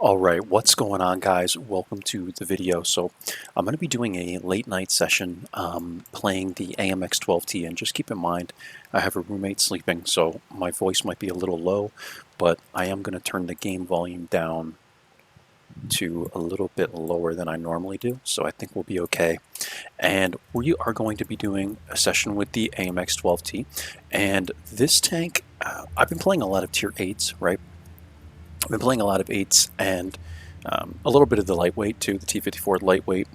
Alright, what's going on, guys? Welcome to the video. So I'm going to be doing a late night session playing the AMX 12t, and just keep in mind I have a roommate sleeping, so my voice might be a little low, but I am going to turn the game volume down to a little bit lower than I normally do, so I think we'll be okay. And we are going to be doing a session with the AMX 12t, and this tank, I've been playing a lot of tier 8s, right? I've been playing a lot of 8s and a little bit of the lightweight too, the T-54 lightweight,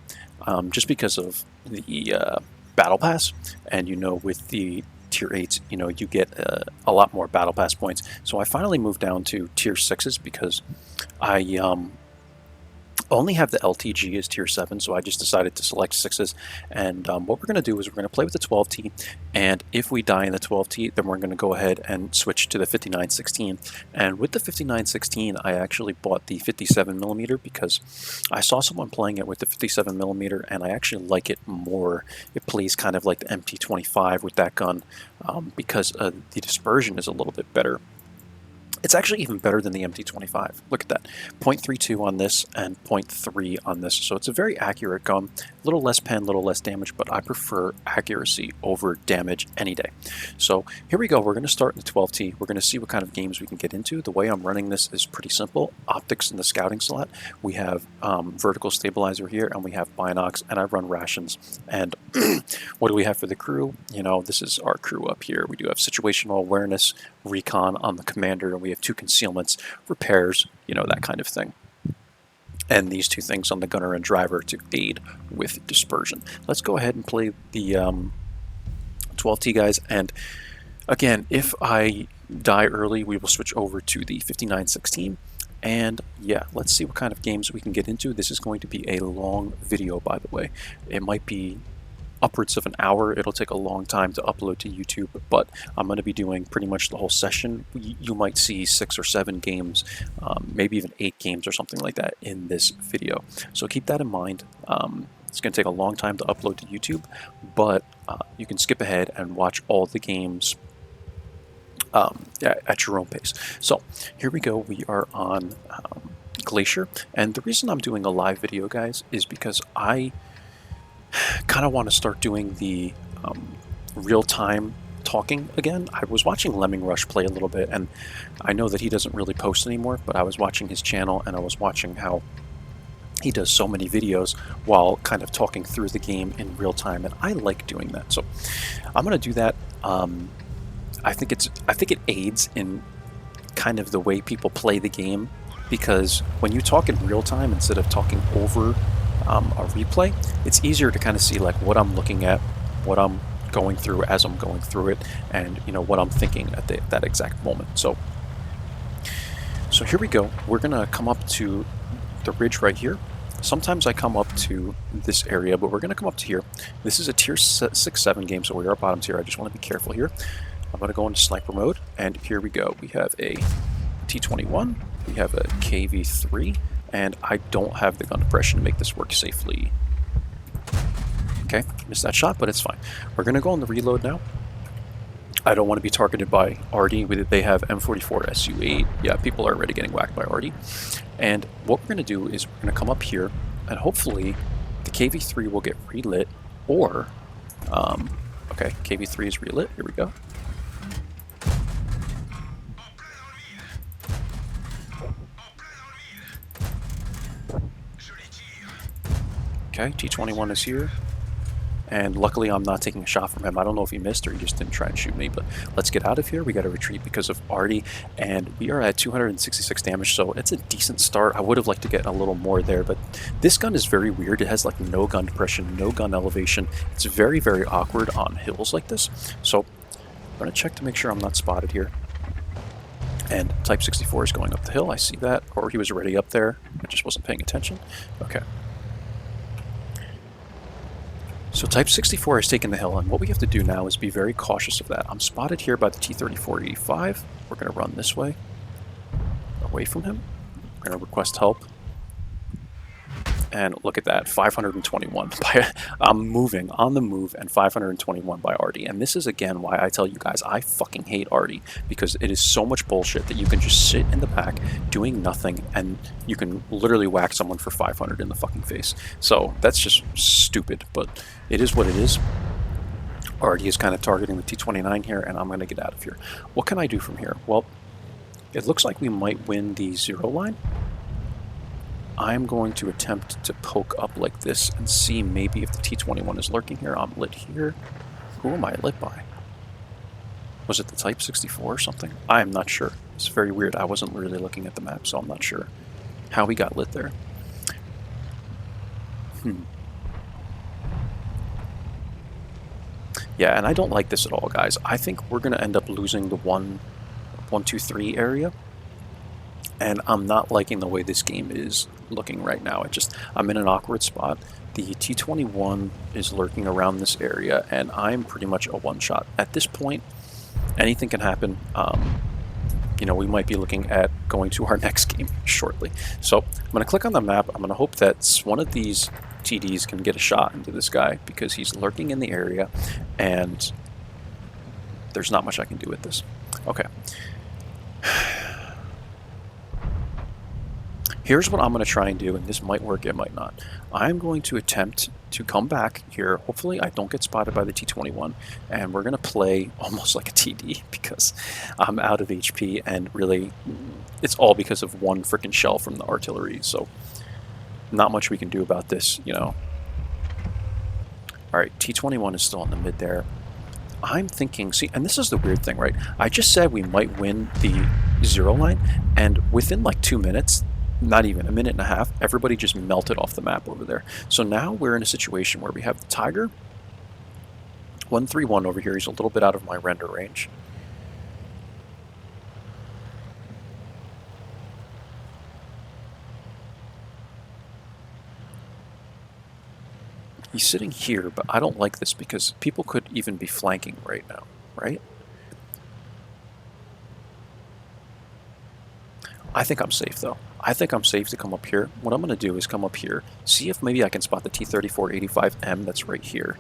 just because of the battle pass. And with the tier 8s, you get a lot more battle pass points. So I finally moved down to tier 6s because I only have the LTG as tier 7, so I just decided to select 6s. And what we're going to do is we're going to play with the 12T, and if we die in the 12T, then we're going to go ahead and switch to the 5916. And with the 5916, I actually bought the 57mm because I saw someone playing it with the 57mm, and I actually like it more. It plays kind of like the MT25 with that gun because the dispersion is a little bit better. It's actually even better than the MT25. Look at that. 0.32 on this and 0.3 on this. So it's a very accurate gun. A little less pen, a little less damage, but I prefer accuracy over damage any day. So here we go. We're going to start in the 12T. We're going to see what kind of games we can get into. The way I'm running this is pretty simple. Optics in the scouting slot. We have vertical stabilizer here, and we have binocs, and I run rations. And what do we have for the crew? This is our crew up here. We do have situational awareness, recon on the commander, and we have 2 concealments, repairs, that kind of thing. And these 2 things on the gunner and driver to aid with dispersion. Let's go ahead and play the 12T, guys. And again, if I die early, we will switch over to the 5916. And yeah, let's see what kind of games we can get into. This is going to be a long video, by the way. It might be upwards of an hour. It'll take a long time to upload to YouTube, but I'm going to be doing pretty much the whole session. You might see 6 or 7 games, maybe even 8 games or something like that in this video. So keep that in mind. It's going to take a long time to upload to YouTube, but you can skip ahead and watch all the games at your own pace. So here we go. We are on Glacier, and the reason I'm doing a live video, guys, is because I kind of want to start doing the real-time talking again. I was watching Lemming Rush play a little bit, and I know that he doesn't really post anymore, but I was watching his channel, and I was watching how he does so many videos while kind of talking through the game in real time, and I like doing that. So I'm going to do that. I think it aids in kind of the way people play the game, because when you talk in real time instead of talking over a replay, it's easier to kind of see like what I'm looking at, what I'm going through as I'm going through it, and what I'm thinking at that exact moment. So here we go. We're gonna come up to the ridge right here. Sometimes I come up to this area, but we're gonna come up to here. This is a tier 6-7 game, so we are bottom tier. I just want to be careful here. I'm gonna go into sniper mode, and here we go. We have a T21, we have a KV3, and I don't have the gun depression to make this work safely. Okay, missed that shot, but it's fine. We're going to go on the reload now. I don't want to be targeted by Artie. They have M44 SU8. Yeah, people are already getting whacked by Artie. And what we're going to do is we're going to come up here, and hopefully the KV3 will get relit, or... okay, KV3 is relit. Here we go. Okay, T21 is here, and luckily I'm not taking a shot from him. I don't know if he missed or he just didn't try and shoot me, but let's get out of here. We got to retreat because of Artie, and we are at 266 damage, so it's a decent start. I would have liked to get a little more there, but this gun is very weird. It has like no gun depression, no gun elevation. It's very, very awkward on hills like this. So I'm going to check to make sure I'm not spotted here. And Type 64 is going up the hill. I see that, or he was already up there. I just wasn't paying attention. Okay. So Type 64 has taken the hill, and what we have to do now is be very cautious of that. I'm spotted here by the T-34-85. We're going to run this way, away from him. We're going to request help. And look at that, 521 by I'm moving on the move, and 521 by Artie. And this is again why I tell you guys I fucking hate Artie, because it is so much bullshit that you can just sit in the back doing nothing and you can literally whack someone for 500 in the fucking face. So that's just stupid, but it is what it is. Artie is kind of targeting the T29 here, and I'm going to get out of here. What can I do from here? Well, it looks like we might win the 0 line. I'm going to attempt to poke up like this and see maybe if the T21 is lurking here. I'm lit here. Who am I lit by? Was it the Type 64 or something? I am not sure. It's very weird. I wasn't really looking at the map, so I'm not sure how he got lit there. Yeah, and I don't like this at all, guys. I think we're going to end up losing the 1, 2, 3 area. And I'm not liking the way this game is looking right now. I'm in an awkward spot. The T21 is lurking around this area, and I'm pretty much a one-shot. At this point, anything can happen. You know, we might be looking at going to our next game shortly. So I'm going to click on the map. I'm going to hope that one of these TDs can get a shot into this guy, because he's lurking in the area, and there's not much I can do with this. Okay. Here's what I'm going to try and do, and this might work, it might not. I'm going to attempt to come back here. Hopefully I don't get spotted by the T21, and we're going to play almost like a TD, because I'm out of HP, and really it's all because of one freaking shell from the artillery, so not much we can do about this, you know. Alright, T21 is still in the mid there. I'm thinking, see, and this is the weird thing, right? I just said we might win the 0 line, and within like 2 minutes, not even a minute and a half, everybody just melted off the map over there. So now we're in a situation where we have the Tiger 131 over here. He's a little bit out of my render range. He's sitting here, but I don't like this because people could even be flanking right now, right? I think I'm safe, though. I think I'm safe to come up here. What I'm going to do is come up here, see if maybe I can spot the T-3485M that's right here.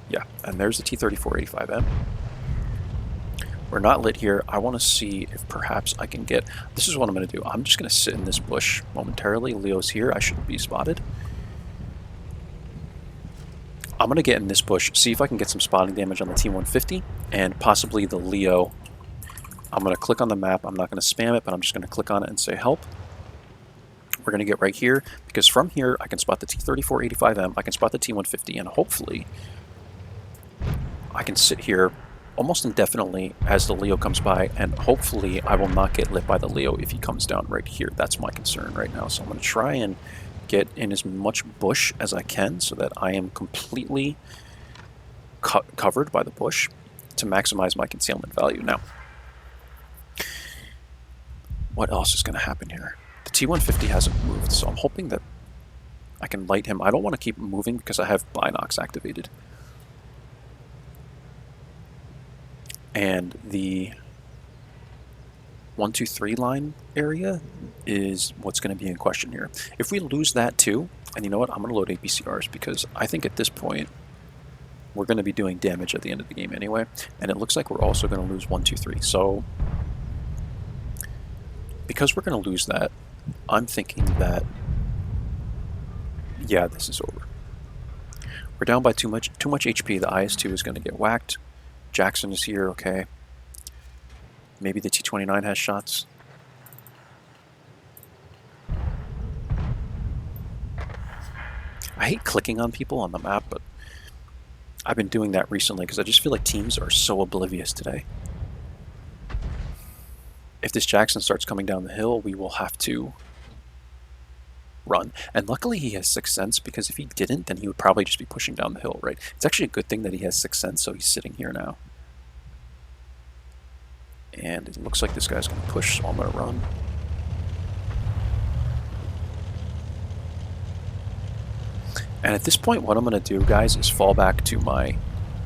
Yeah, and there's the T-3485M. We're not lit here. I want to see if perhaps I can get... This is what I'm going to do. I'm just going to sit in this bush momentarily. Leo's here. I shouldn't be spotted. I'm going to get in this bush, see if I can get some spotting damage on the T-150 and possibly the Leo. I'm going to click on the map. I'm not going to spam it, but I'm just going to click on it and say help. We're going to get right here, because from here I can spot the T-3485M, I can spot the T-150, and hopefully I can sit here almost indefinitely as the Leo comes by, and hopefully I will not get lit by the Leo if he comes down right here. That's my concern right now. So I'm going to try and get in as much bush as I can so that I am completely covered by the bush to maximize my concealment value. Now, what else is going to happen here? The T-150 hasn't moved, so I'm hoping that I can light him. I don't want to keep moving because I have Binox activated. And the 1, 2, 3 line area is what's going to be in question here. If we lose that too, and you know what, I'm going to load APCRs because I think at this point we're going to be doing damage at the end of the game anyway, and it looks like we're also going to lose 1, 2, 3. So because we're going to lose that, I'm thinking that, yeah, this is over. We're down by too much HP. The IS-2 is going to get whacked. Jackson is here, okay. Maybe the T-29 has shots. I hate clicking on people on the map, but I've been doing that recently because I just feel like teams are so oblivious today. If this Jackson starts coming down the hill, we will have to run. And luckily he has 6th Sense, because if he didn't, then he would probably just be pushing down the hill, right? It's actually a good thing that he has 6th Sense, so he's sitting here now. And it looks like this guy's going to push, so I'm going to run. And at this point, what I'm going to do, guys, is fall back to my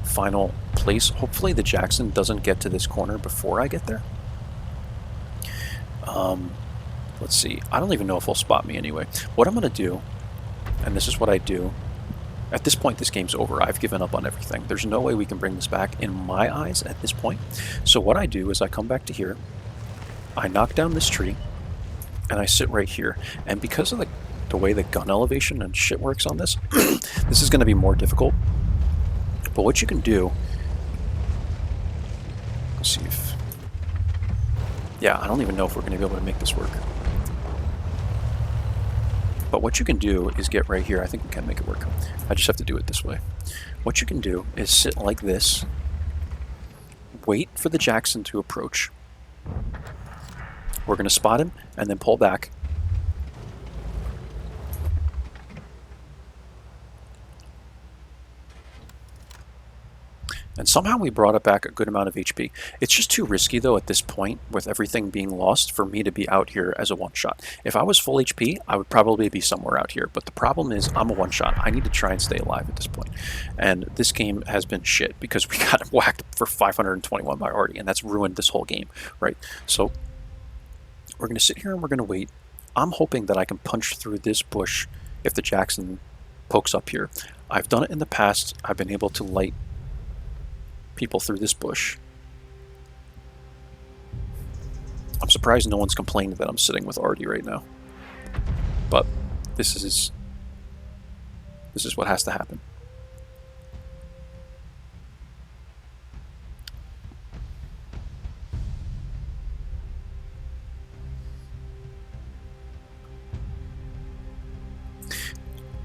final place. Hopefully the Jackson doesn't get to this corner before I get there. Let's see. I don't even know if he'll spot me anyway. What I'm going to do, and this is what I do, at this point this game's over. I've given up on everything. There's no way we can bring this back in my eyes at this point. So what I do is I come back to here, I knock down this tree, and I sit right here. And because of the way the gun elevation and shit works on this, this is going to be more difficult. But what you can do, let's see if, yeah, I don't even know if we're going to be able to make this work. But what you can do is get right here. I think we can make it work. I just have to do it this way. What you can do is sit like this, wait for the Jackson to approach. We're going to spot him and then pull back. And somehow we brought it back a good amount of HP. It's just too risky, though, at this point, with everything being lost, for me to be out here as a one-shot. If I was full HP, I would probably be somewhere out here. But the problem is, I'm a one-shot. I need to try and stay alive at this point. And this game has been shit, because we got whacked for 521 by Artie, and that's ruined this whole game, right? So we're going to sit here and we're going to wait. I'm hoping that I can punch through this bush if the Jackson pokes up here. I've done it in the past. I've been able to light people through this bush. I'm surprised no one's complaining that I'm sitting with Artie right now. But this is what has to happen.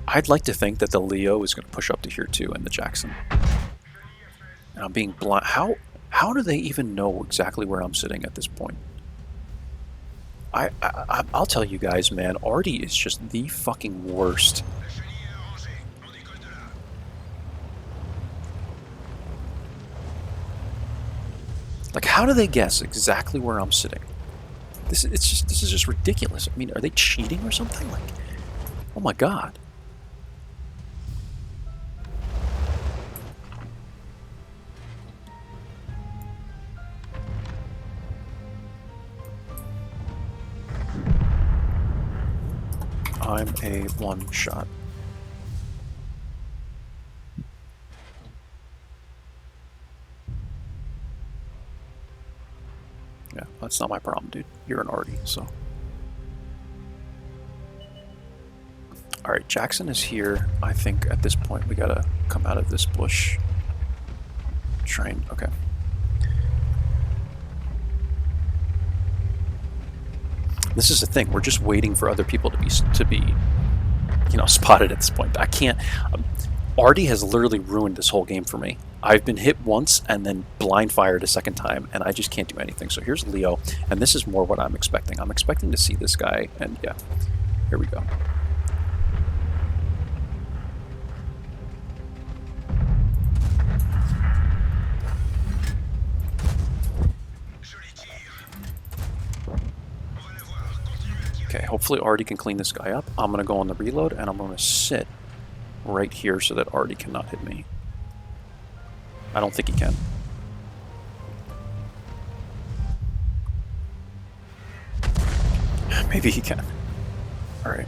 I'd like to think that the Leo is going to push up to here too, and the Jackson. And I'm being blind. How do they even know exactly where I'm sitting at this point? I'll tell you guys, man, Artie is just the fucking worst. Like, how do they guess exactly where I'm sitting? This is just ridiculous. I mean, are they cheating or something? Like, oh my god. I'm a one-shot. Yeah, that's not my problem, dude. You're an Artie, so. Alright, Jackson is here. I think at this point we gotta come out of this bush. Train, okay. This is the thing. We're just waiting for other people to be, you know, spotted at this point. I can't. Artie has literally ruined this whole game for me. I've been hit once and then blind fired a second time, and I just can't do anything. So here's Leo, and this is more what I'm expecting. I'm expecting to see this guy, and yeah, here we go. Okay, hopefully Artie can clean this guy up. I'm going to go on the reload, and I'm going to sit right here so that Artie cannot hit me. I don't think he can. Maybe he can. Alright.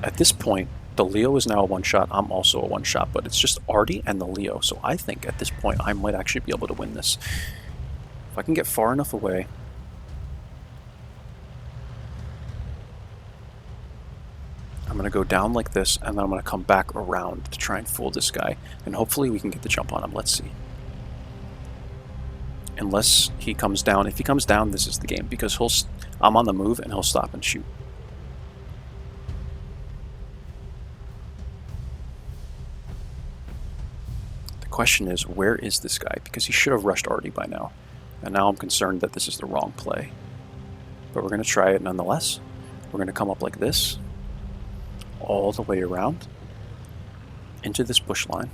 At this point, the Leo is now a one-shot. I'm also a one-shot, but it's just Artie and the Leo. So I think at this point I might actually be able to win this. If I can get far enough away. I'm going to go down like this, and then I'm going to come back around to try and fool this guy. And hopefully we can get the jump on him. Let's see. Unless he comes down. If he comes down, this is the game. Because I'm on the move, and he'll stop and shoot. The question is, where is this guy? Because he should have rushed Artie by now. And now I'm concerned that this is the wrong play. But we're going to try it nonetheless. We're going to come up like this, all the way around, into this bush line.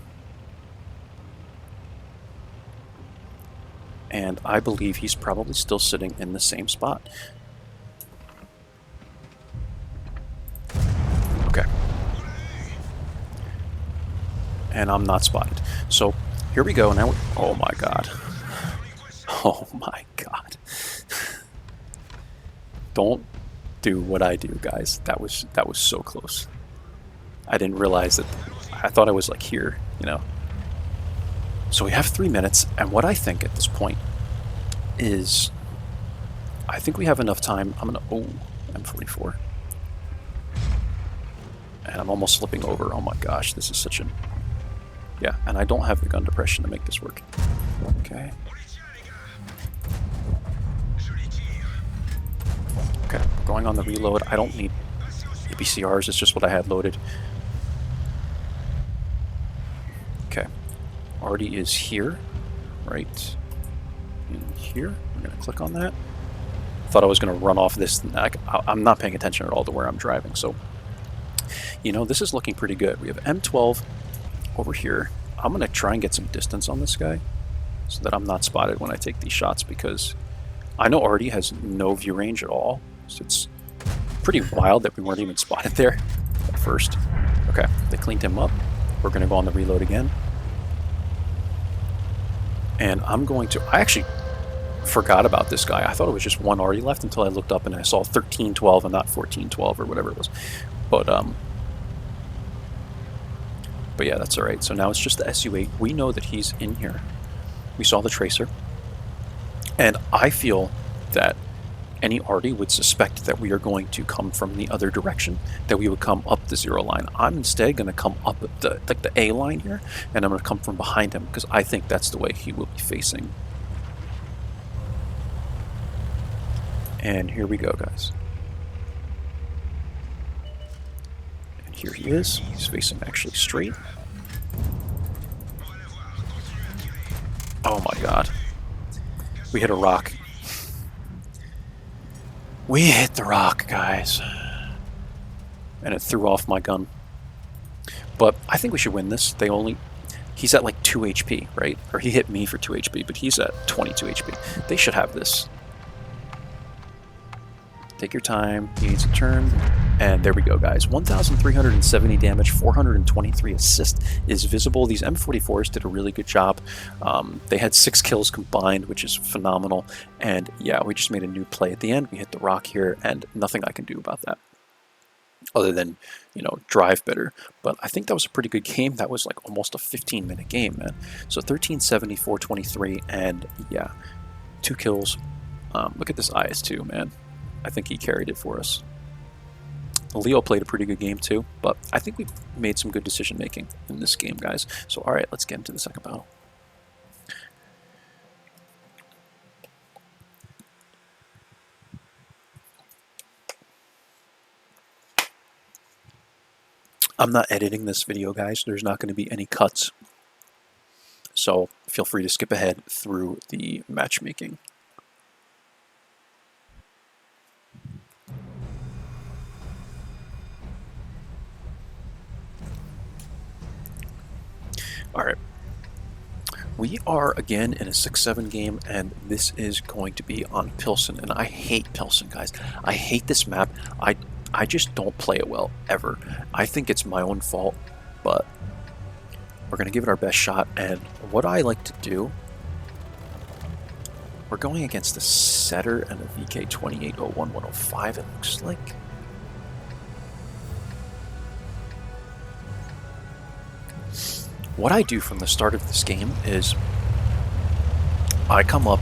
And I believe he's probably still sitting in the same spot. Okay. And I'm not spotted. So here we go. Now, oh my god. Oh my god. Don't do what I do, guys. That was so close. I didn't realize that. I thought I was like here, you know. So we have 3 minutes, and what I think at this point is, I think we have enough time. I'm gonna, oh, M44. And I'm almost flipping over. Oh my gosh, this is such an, yeah, and I don't have the gun depression to make this work. Okay. Okay, we're going on the reload. I don't need APCRs, it's just what I had loaded. Okay, Artie is here, right in here. I'm gonna click on that. Thought I was gonna run off this. I'm not paying attention at all to where I'm driving, so you know, this is looking pretty good. We have M12 over here. I'm gonna try and get some distance on this guy so that I'm not spotted when I take these shots, because I know Artie has no view range at all. So it's pretty wild that we weren't even spotted there at first. Okay, they cleaned him up. We're gonna go on the reload again. And I'm going to, I actually forgot about this guy. I thought it was just one Artie left until I looked up and I saw 1312 and not 1412 or whatever it was. But yeah, that's alright. So now it's just the SU-8. We know that he's in here. We saw the tracer. And I feel that any Artie would suspect that we are going to come from the other direction, that we would come up the 0 line. I'm instead going to come up the A line here, and I'm going to come from behind him, because I think that's the way he will be facing. And here we go, guys. Here he is. He's facing actually straight. Oh my god. We hit a rock. We hit the rock, guys. And it threw off my gun. But I think we should win this. He's at like 2 HP, right? Or he hit me for 2 HP, but he's at 22 HP. They should have this. Take your time. He needs a turn. And there we go, guys. 1,370 damage, 423 assist is visible. These M44s did a really good job. They had 6 kills combined, which is phenomenal. And yeah, we just made a new play at the end. We hit the rock here, and nothing I can do about that, other than, you know, drive better. But I think that was a pretty good game. That was like almost a 15-minute game, man. So 1370, 423, and yeah, 2 kills. Look at this IS-2, man. I think he carried it for us. Leo played a pretty good game too, but I think we made some good decision making in this game, guys. So alright, let's get into the second battle. I'm not editing this video, guys. There's not going to be any cuts. So feel free to skip ahead through the matchmaking. Alright, we are again in a 6-7 game, and this is going to be on Pilsen, and I hate Pilsen, guys. I hate this map. I just don't play it well, ever. I think it's my own fault, but we're going to give it our best shot, and what I like to do, we're going against a setter and a VK 2801-105, it looks like. What I do from the start of this game is I come up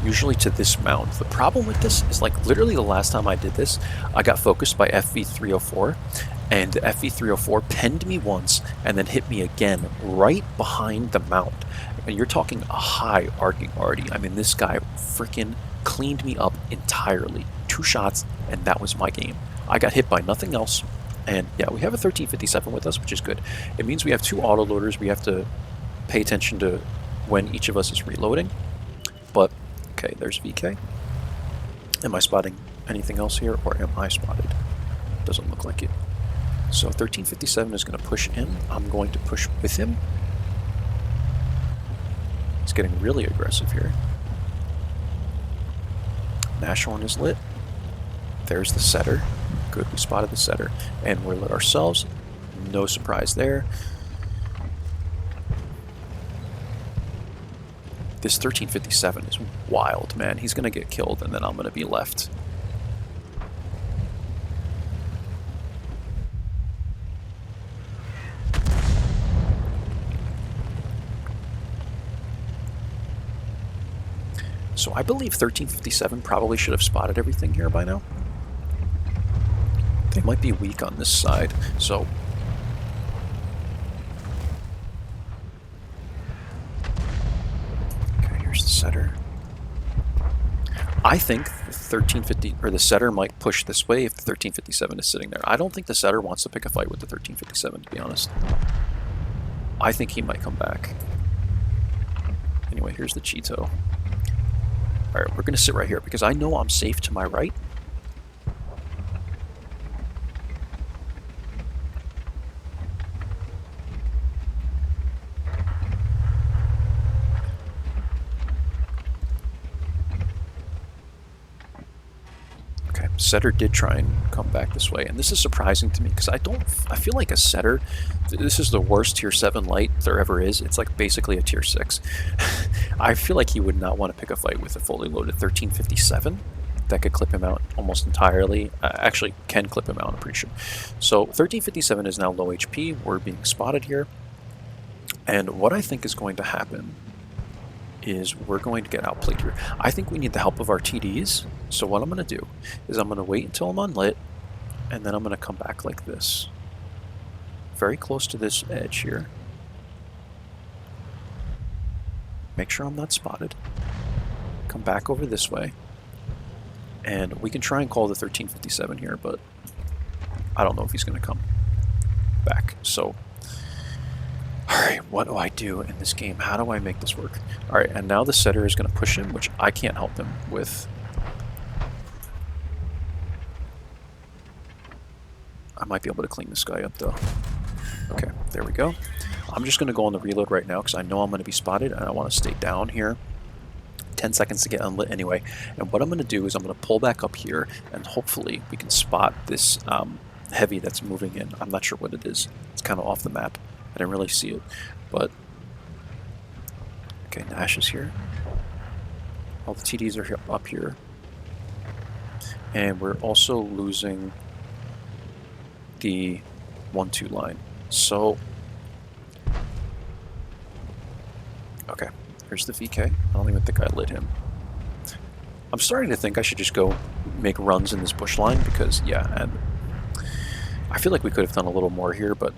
usually to this mount. The problem with this is, like, literally the last time I did this, I got focused by FV304, and the FV304 pinned me once and then hit me again right behind the mount. And you're talking a high arcing Artie. I mean, this guy freaking cleaned me up entirely. 2 shots, and that was my game. I got hit by nothing else. And yeah, we have a 1357 with us, which is good. It means we have 2 autoloaders. We have to pay attention to when each of us is reloading. But, okay, there's VK. Am I spotting anything else here, or am I spotted? Doesn't look like it. So 1357 is going to push in. I'm going to push with him. It's getting really aggressive here. Nashorn is lit. There's the setter. Good, we spotted the setter, and we're lit ourselves. No surprise there. This 1357 is wild, man. He's gonna get killed, and then I'm gonna be left. So I believe 1357 probably should have spotted everything here by now. They might be weak on this side, so... Okay, here's the setter. I think the 1350 or the setter might push this way if the 1357 is sitting there. I don't think the setter wants to pick a fight with the 1357, to be honest. I think he might come back. Anyway, here's the Cheeto. Alright, we're going to sit right here because I know I'm safe to my right. Setter did try and come back this way, and this is surprising to me because I feel like a setter, this is the worst tier 7 light there ever is. It's like basically a tier 6. I feel like he would not want to pick a fight with a fully loaded 1357 that could clip him out almost entirely. Actually can clip him out, I'm pretty sure. So 1357 is now low HP. We're being spotted here, and what I think is going to happen is we're going to get outplayed here. I think we need the help of our TDs. So what I'm going to do is I'm going to wait until I'm unlit, and then I'm going to come back like this. Very close to this edge here. Make sure I'm not spotted. Come back over this way. And we can try and call the 1357 here, but I don't know if he's going to come back. So... Alright, what do I do in this game? How do I make this work? Alright, and now the setter is going to push him, which I can't help him with. I might be able to clean this guy up, though. Okay, there we go. I'm just going to go on the reload right now because I know I'm going to be spotted, and I want to stay down here. 10 seconds to get unlit anyway. And what I'm going to do is I'm going to pull back up here, and hopefully we can spot this heavy that's moving in. I'm not sure what it is. It's kind of off the map. I didn't really see it, but okay, Nash is here. All the TDs are here, up here, and we're also losing the 1-2 line. So, okay, here's the VK. I don't even think I lit him. I'm starting to think I should just go make runs in this bush line because, yeah, and I feel like we could have done a little more here, but.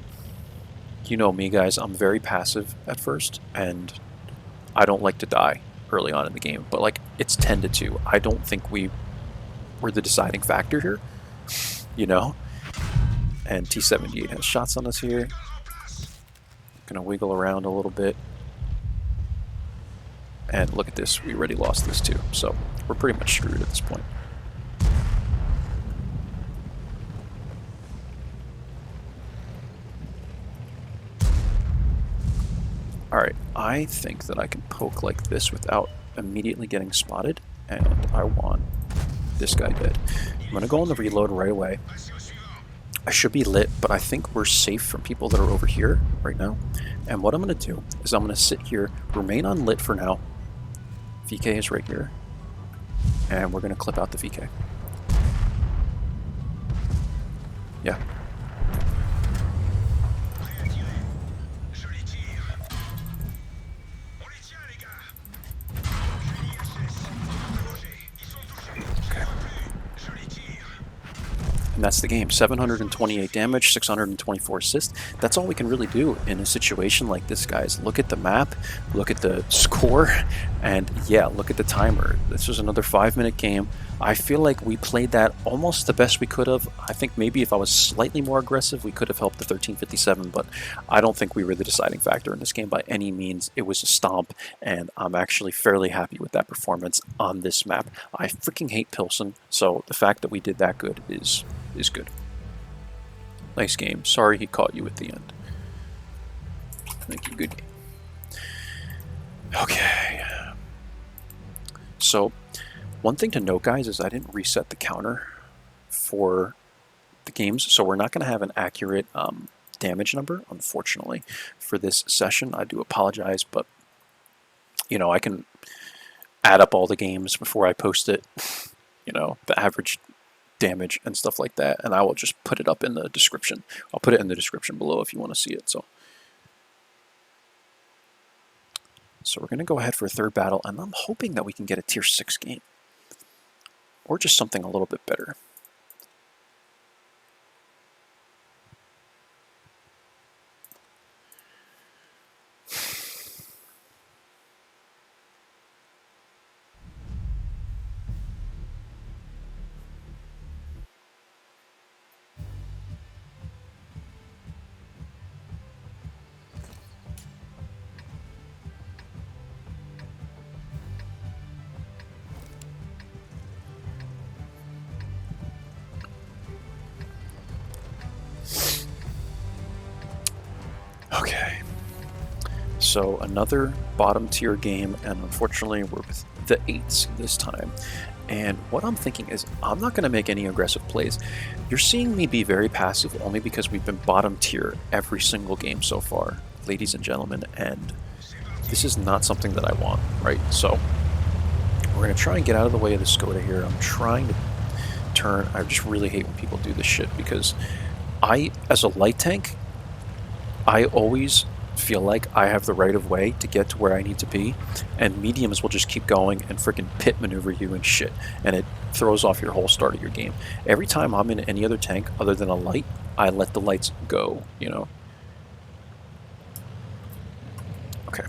You know me, guys, I'm very passive at first, and I don't like to die early on in the game, but like, it's 10-2. I don't think we were the deciding factor here, you know? And T-78 has shots on us here. Gonna wiggle around a little bit. And look at this, we already lost this too, so we're pretty much screwed at this point. Alright, I think that I can poke like this without immediately getting spotted, and I want this guy dead. I'm going to go on the reload right away. I should be lit, but I think we're safe from people that are over here right now. And what I'm going to do is I'm going to sit here, remain unlit for now. VK is right here, and we're going to clip out the VK. Yeah. And that's the game. 728 damage, 624 assist. That's all we can really do in a situation like this, guys. Look at the map, look at the score, and yeah, look at the timer. This was another 5-minute game. I feel like we played that almost the best we could have. I think maybe if I was slightly more aggressive, we could have helped the 1357, but I don't think we were the deciding factor in this game by any means. It was a stomp, and I'm actually fairly happy with that performance on this map. I freaking hate Pilsen, so the fact that we did that good is good. Nice game. Sorry he caught you at the end. Thank you. Good game. Okay. So, one thing to note, guys, is I didn't reset the counter for the games, so we're not going to have an accurate damage number, unfortunately, for this session. I do apologize, but, you know, I can add up all the games before I post it, you know, the average damage and stuff like that, and I will just put it up in the description. I'll put it in the description below if you want to see it. So So we're going to go ahead for a third battle, and I'm hoping that we can get a tier 6 game. Or just something a little bit better. Okay, so another bottom tier game, and unfortunately we're with the 8s this time. And what I'm thinking is I'm not going to make any aggressive plays. You're seeing me be very passive only because we've been bottom tier every single game so far, ladies and gentlemen, and this is not something that I want, right? So we're going to try and get out of the way of the Skoda here. I'm trying to turn. I just really hate when people do this shit because as a light tank, I always feel like I have the right of way to get to where I need to be, and mediums will just keep going and freaking pit maneuver you and shit, and it throws off your whole start of your game. Every time I'm in any other tank other than a light, I let the lights go, you know? Okay.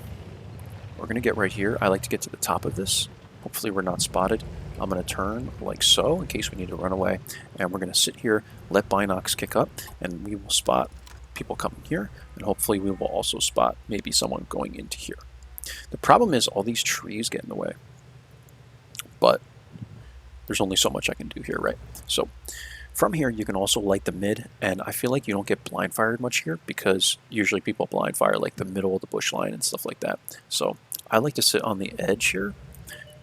We're going to get right here. I like to get to the top of this. Hopefully we're not spotted. I'm going to turn like so in case we need to run away, and we're going to sit here, let Binox kick up, and we will spot people coming here, and hopefully we will also spot maybe someone going into here. The problem is all these trees get in the way, but there's only so much I can do here, right? So from here you can also light the mid, and I feel like you don't get blind fired much here because usually people blind fire like the middle of the bush line and stuff like that. So I like to sit on the edge here,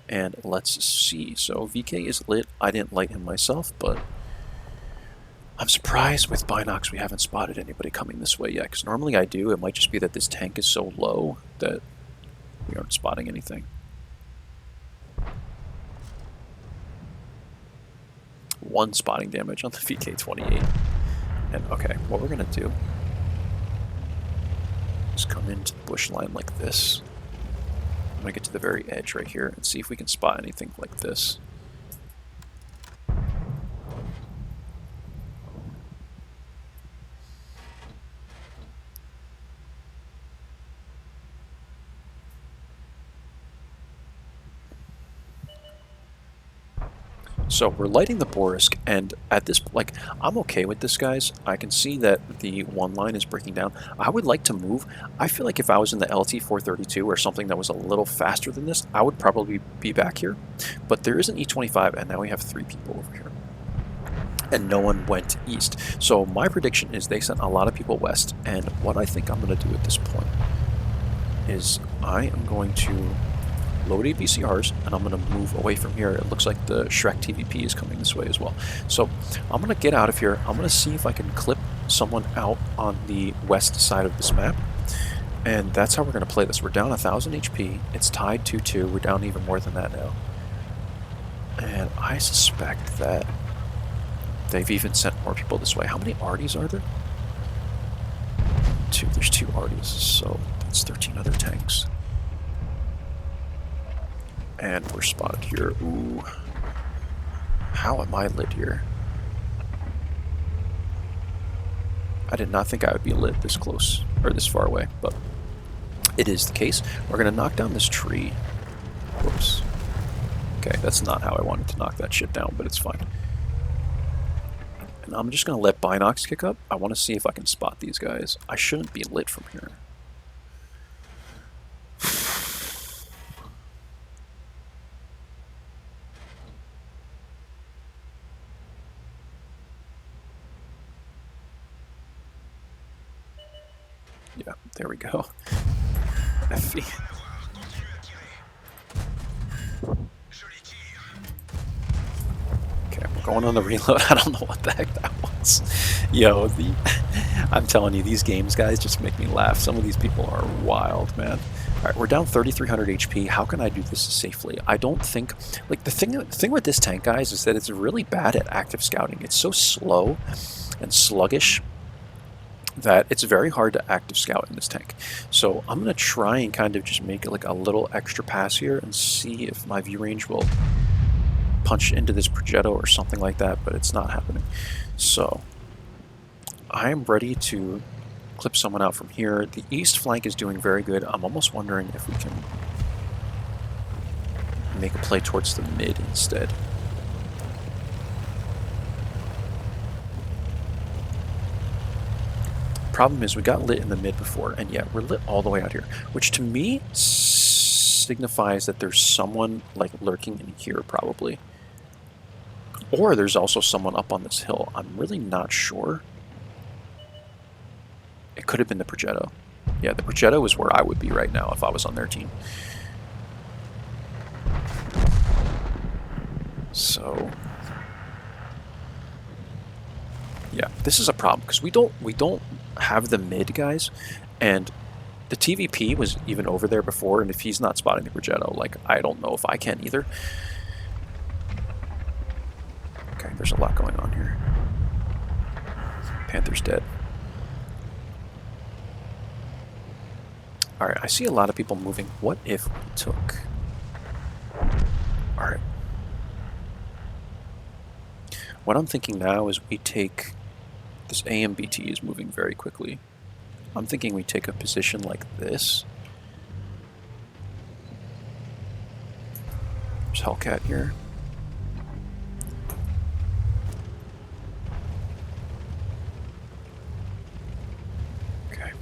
and let's see. So VK is lit. I didn't light him myself, but I'm surprised with Binox we haven't spotted anybody coming this way yet, because normally I do. It might just be that this tank is so low that we aren't spotting anything. One spotting damage on the VK-28. And okay, what we're going to do is come into the bush line like this. I'm going to get to the very edge right here and see if we can spot anything like this. So we're lighting the Borisk, and at this, like, I'm okay with this, guys. I can see that the one line is breaking down. I would like to move. I feel like if I was in the LT-432 or something that was a little faster than this, I would probably be back here. But there is an E25, and now we have 3 people over here. And no one went east. So my prediction is they sent a lot of people west, and what I think I'm going to do at this point is I am going to load 8 VCRs, and I'm going to move away from here. It looks like the Shrek TVP is coming this way as well. So I'm going to get out of here. I'm going to see if I can clip someone out on the west side of this map. And that's how we're going to play this. We're down 1,000 HP. It's tied 2-2. We're down even more than that now. And I suspect that they've even sent more people this way. How many Arties are there? 2. There's 2 Arties. So that's 13 other tanks. And we're spotted here. Ooh. How am I lit here? I did not think I would be lit this close, or this far away, but it is the case. We're going to knock down this tree. Whoops. Okay, that's not how I wanted to knock that shit down, but it's fine. And I'm just going to let Binox kick up. I want to see if I can spot these guys. I shouldn't be lit from here. Yeah, there we go. FV. Okay, we're going on the reload. I don't know what the heck that was. Yo, I'm telling you, these games, guys, just make me laugh. Some of these people are wild, man. Alright, we're down 3,300 HP. How can I do this safely? I don't think... Like, the thing with this tank, guys, is that it's really bad at active scouting. It's so slow and sluggish that it's very hard to active scout in this tank. So I'm going to try and kind of just make it like a little extra pass here and see if my view range will punch into this Progetto or something like that, but it's not happening. So I am ready to clip someone out from here. The east flank is doing very good. I'm almost wondering if we can make a play towards the mid instead. Problem is we got lit in the mid before, and yet we're lit all the way out here, which to me signifies that there's someone like lurking in here probably. Or there's also someone up on this hill. I'm really not sure. It could have been the Progetto. Yeah, the Progetto is where I would be right now if I was on their team. So yeah, this is a problem because we don't have the mid guys, and the TVP was even over there before, and if he's not spotting the Progetto, like I don't know if I can either. Okay, there's a lot going on here. Panther's dead. Alright, I see a lot of people moving. What if we took... Alright. What I'm thinking now is we take... This AMBT is moving very quickly. I'm thinking we take a position like this. There's Hellcat here. Okay.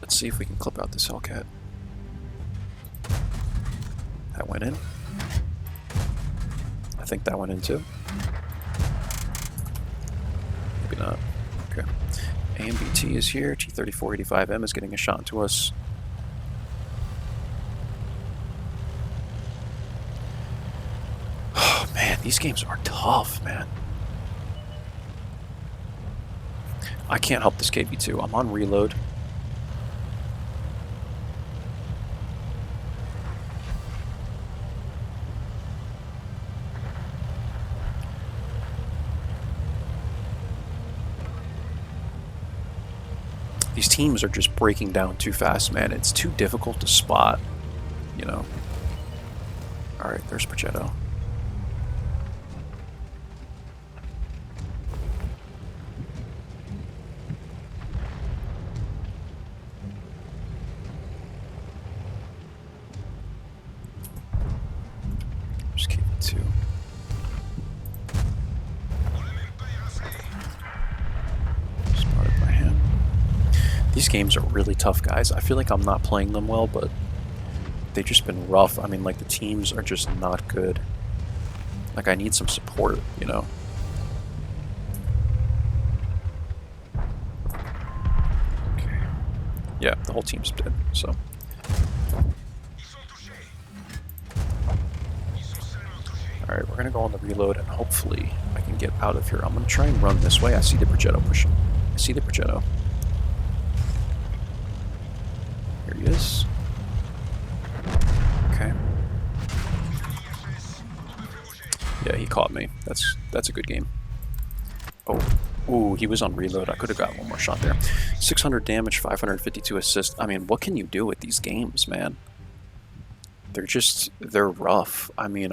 Let's see if we can clip out this Hellcat. That went in. I think that went in too. Maybe not. Okay. AMBT is here. T-3485M is getting a shot into us. Oh man, these games are tough, man. I can't help this KV2. I'm on reload. These teams are just breaking down too fast, man. It's too difficult to spot, you know. Alright, there's Progetto. Just keep it two. Spotted by him. These games are really tough, guys. I feel like I'm not playing them well, but they've just been rough. I mean, like, the teams are just not good. Like, I need some support, you know? Okay. Yeah, the whole team's dead, so. Alright, we're gonna go on the reload, and hopefully I can get out of here. I'm gonna try and run this way. I see the Progetto pushing. I see the Progetto. Here he is. Okay. Yeah, he caught me. That's a good game. Oh, ooh, he was on reload. I could have got one more shot there. 600 damage, 552 assist. I mean, what can you do with these games, man? They're rough. I mean,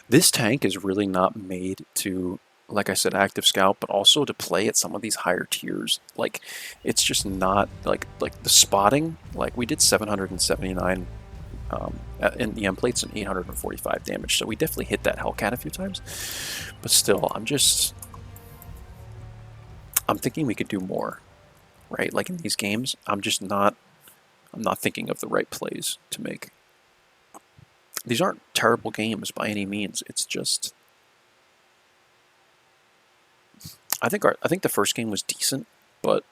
this tank is really not made to, like I said, active scout, but also to play at some of these higher tiers. Like, it's just not, like the spotting, like, we did 779 in the end plates and 845 damage, so we definitely hit that Hellcat a few times, but still, I'm thinking we could do more, right? Like, in these games, I'm not thinking of the right plays to make. These aren't terrible games by any means. It's just, I think the first game was decent, but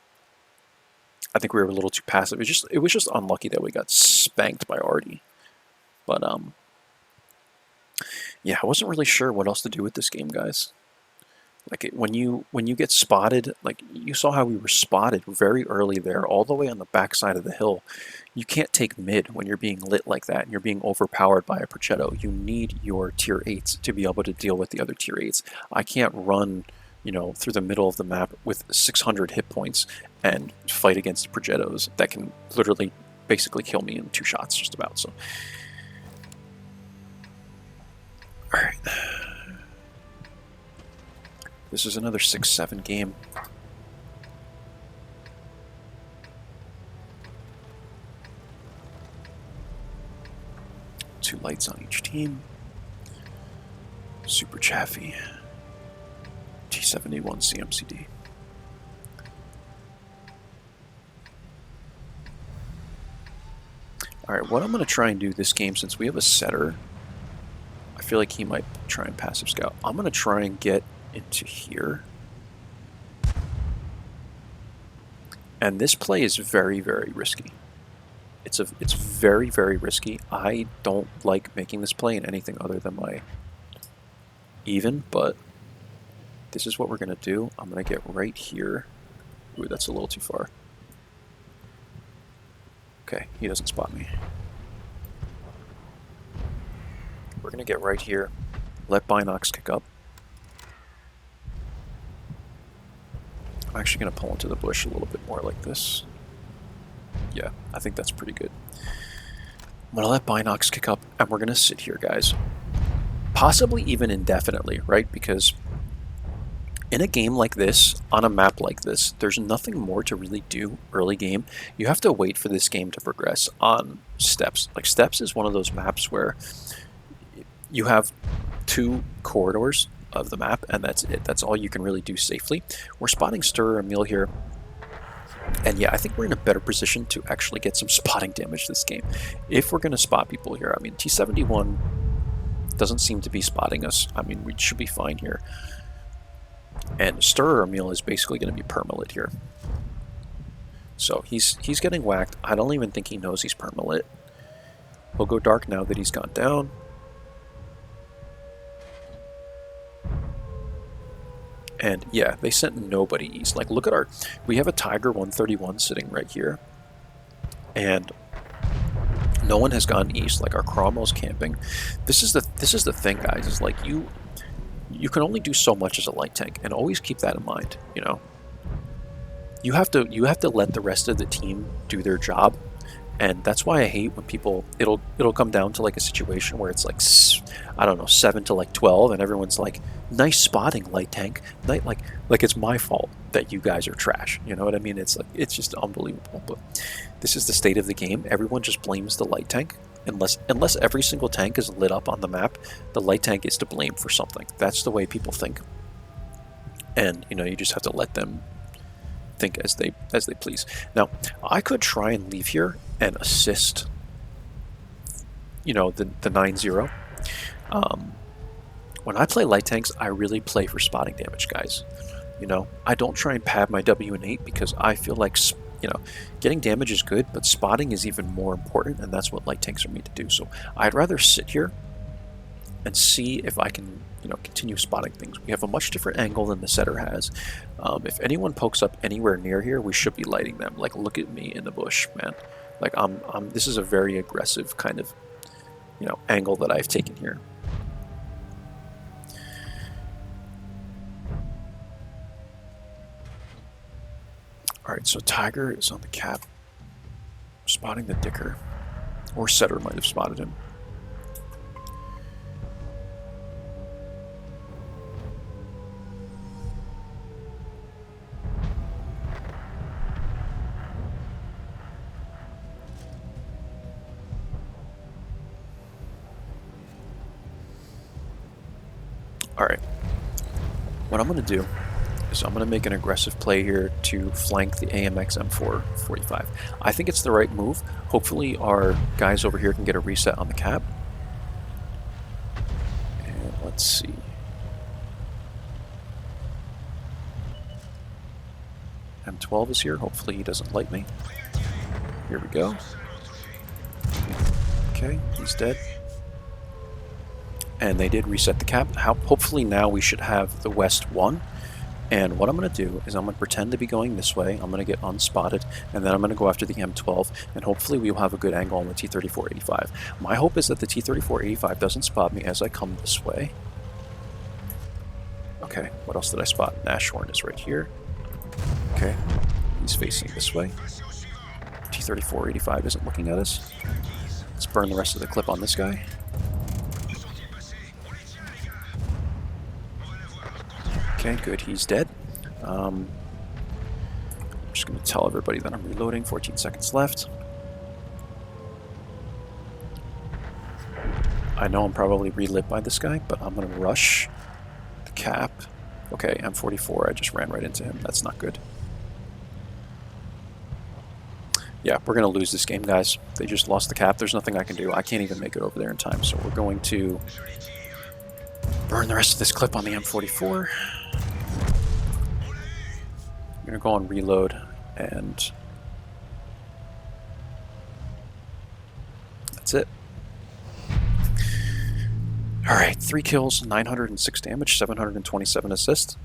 I think we were a little too passive. It was just unlucky that we got spanked by Artie. But yeah, I wasn't really sure what else to do with this game, guys. Like when you get spotted, like you saw how we were spotted very early there, all the way on the backside of the hill. You can't take mid when you're being lit like that and you're being overpowered by a Prochetto. You need your tier 8s to be able to deal with the other tier 8s. I can't run, you know, through the middle of the map with 600 hit points and fight against Progettos that can literally basically kill me in 2 shots just about. So, all right. This is another 6-7 game. Two lights on each team. Super Chaffee. T71 CMCD. Alright, what I'm going to try and do this game, since we have a setter, I feel like he might try and passive scout. I'm going to try and get into here. And this play is very, very risky. It's very, very risky. I don't like making this play in anything other than my even, but this is what we're going to do. I'm going to get right here. Ooh, that's a little too far. Okay, he doesn't spot me. We're going to get right here. Let Binox kick up. I'm actually going to pull into the bush a little bit more like this. Yeah, I think that's pretty good. I'm going to let Binox kick up, and we're going to sit here, guys. Possibly even indefinitely, right? Because in a game like this, on a map like this, there's nothing more to really do early game. You have to wait for this game to progress on steps. Like, steps is one of those maps where you have 2 corridors of the map, and that's it. That's all you can really do safely. We're spotting Stir Emil here. And yeah, I think we're in a better position to actually get some spotting damage this game. If we're going to spot people here, I mean, T71 doesn't seem to be spotting us. I mean, we should be fine here. And Stir Emil is basically going to be permalit here. So he's getting whacked. I don't even think he knows he's permalit. He'll go dark now that he's gone down. And yeah, they sent nobody east. Like, look at our... We have a Tiger 131 sitting right here. And no one has gone east. Like, our Cromwell's camping. This is the thing, guys. Is like, you can only do so much as a light tank, and always keep that in mind, you know. You have to let the rest of the team do their job. And that's why I hate when people, it'll come down to like a situation where it's like, I don't know, 7 to like 12, and everyone's like, nice spotting, light tank. Like it's my fault that you guys are trash. You know what I mean? It's like, it's just unbelievable. But this is the state of the game. Everyone just blames the light tank. Unless every single tank is lit up on the map, the light tank is to blame for something. That's the way people think. And you know, you just have to let them think as they please. Now, I could try and leave here and assist, you know, the 9-0. When I play light tanks, I really play for spotting damage, guys. You know, I don't try and pad my W and 8 because I feel like, you know, getting damage is good, but spotting is even more important, and that's what light tanks are made to do. So I'd rather sit here and see if I can, you know, continue spotting things. We have a much different angle than the setter has. If anyone pokes up anywhere near here, we should be lighting them. Like, look at me in the bush, man. Like, this is a very aggressive kind of, you know, angle that I've taken here. Alright, so Tiger is on the cap, spotting the Dicker. Or setter might have spotted him. Alright, what I'm going to do is I'm going to make an aggressive play here to flank the AMX M445. I think it's the right move. Hopefully our guys over here can get a reset on the cap. And let's see. M12 is here. Hopefully he doesn't light me. Here we go. Okay, he's dead. And they did reset the cap. Hopefully now we should have the West 1. And what I'm going to do is I'm going to pretend to be going this way. I'm going to get unspotted, and then I'm going to go after the M12, and hopefully we will have a good angle on the T-3485. My hope is that the T-3485 doesn't spot me as I come this way. Okay, what else did I spot? Nashorn is right here. Okay, he's facing this way. T-3485 isn't looking at us. Let's burn the rest of the clip on this guy. Okay, good, he's dead. I'm just going to tell everybody that I'm reloading. 14 seconds left. I know I'm probably relit by this guy, but I'm going to rush the cap. Okay, M44, I just ran right into him. That's not good. Yeah, we're going to lose this game, guys. They just lost the cap. There's nothing I can do. I can't even make it over there in time, so we're going to burn the rest of this clip on the M44. I'm going to go on reload, and that's it. Alright, 3 kills, 906 damage, 727 assists.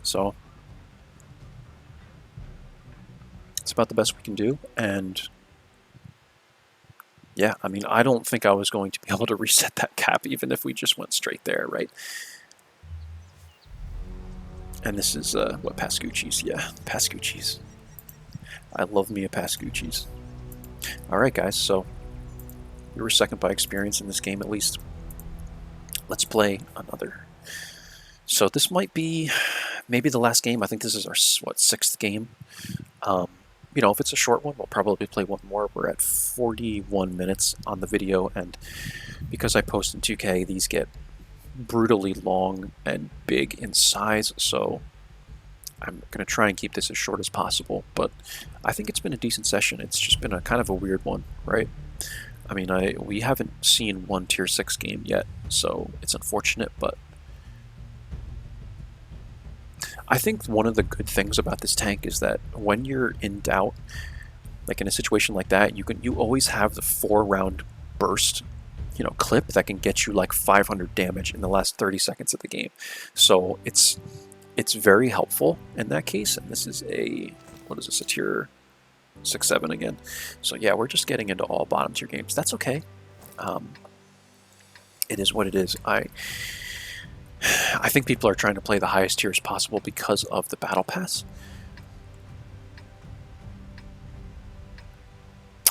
So, it's about the best we can do, and yeah, I mean, I don't think I was going to be able to reset that cap even if we just went straight there, right? And this is, what, Pascucci's? Yeah, Pascucci's. I love me a Pascucci's. Alright guys, so we were second by experience in this game at least. Let's play another. So this might be maybe the last game. I think this is our, what, 6th game. You know, if it's a short one, we'll probably play one more. We're at 41 minutes on the video, and because I post in 2K, these get brutally long and big in size, so I'm going to try and keep this as short as possible, but I think it's been a decent session. It's just been a kind of a weird one, right? I mean, we haven't seen one tier 6 game yet, so it's unfortunate, but I think one of the good things about this tank is that when you're in doubt, like in a situation like that, you always have the 4-round burst, you know, clip that can get you like 500 damage in the last 30 seconds of the game. So it's very helpful in that case. And this is a, what is this, a tier 6-7 again. So yeah, we're just getting into all bottom tier games. That's okay. It is what it is. I think people are trying to play the highest tiers possible because of the battle pass.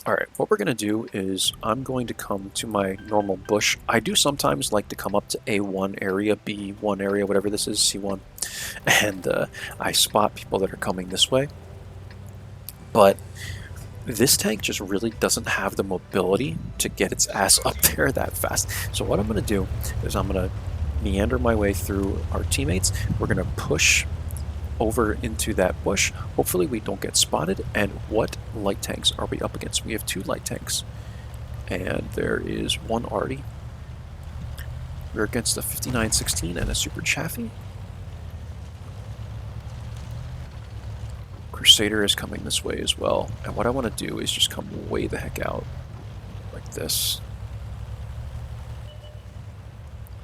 Alright, what we're going to do is I'm going to come to my normal bush. I do sometimes like to come up to A1 area, B1 area, whatever this is, C1, and I spot people that are coming this way. But this tank just really doesn't have the mobility to get its ass up there that fast. So what I'm going to do is I'm going to meander my way through our teammates. We're going to push over into that bush. Hopefully we don't get spotted. And what light tanks are we up against? We have 2 light tanks, and there is one Arty. We're against a 5916 and a Super Chaffee. Crusader is coming this way as well, and what I want to do is just come way the heck out like this.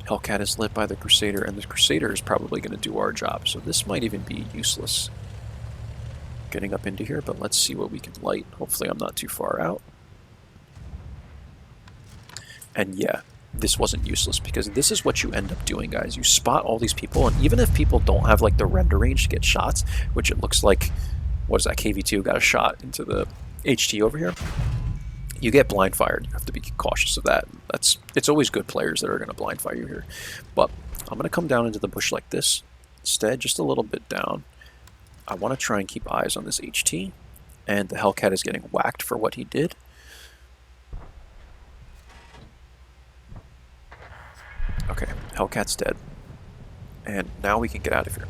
Hellcat is lit by the Crusader, and the Crusader is probably going to do our job, so this might even be useless getting up into here, but let's see what we can light. Hopefully I'm not too far out. And yeah, this wasn't useless, because this is what you end up doing, guys. You spot all these people, and even if people don't have like the render range to get shots, which it looks like, what is that, KV2 got a shot into the HT over here, you get blind fired. You have to be cautious of that. It's always good players that are going to blind fire you here. But I'm going to come down into the bush like this instead, just a little bit down. I want to try and keep eyes on this HT, and the Hellcat is getting whacked for what he did. Okay, Hellcat's dead, and now we can get out of here.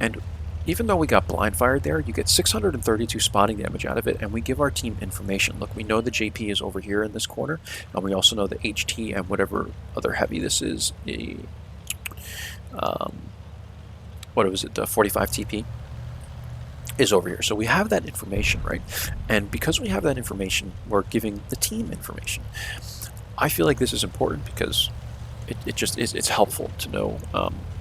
And even though we got blind fired there, you get 632 spotting damage out of it, and we give our team information. Look, we know the JP is over here in this corner, and we also know the HT and whatever other heavy this is, the, what was it, the 45 TP, is over here. So we have that information, right? And because we have that information, we're giving the team information. I feel like this is important because it just is, it's helpful to know,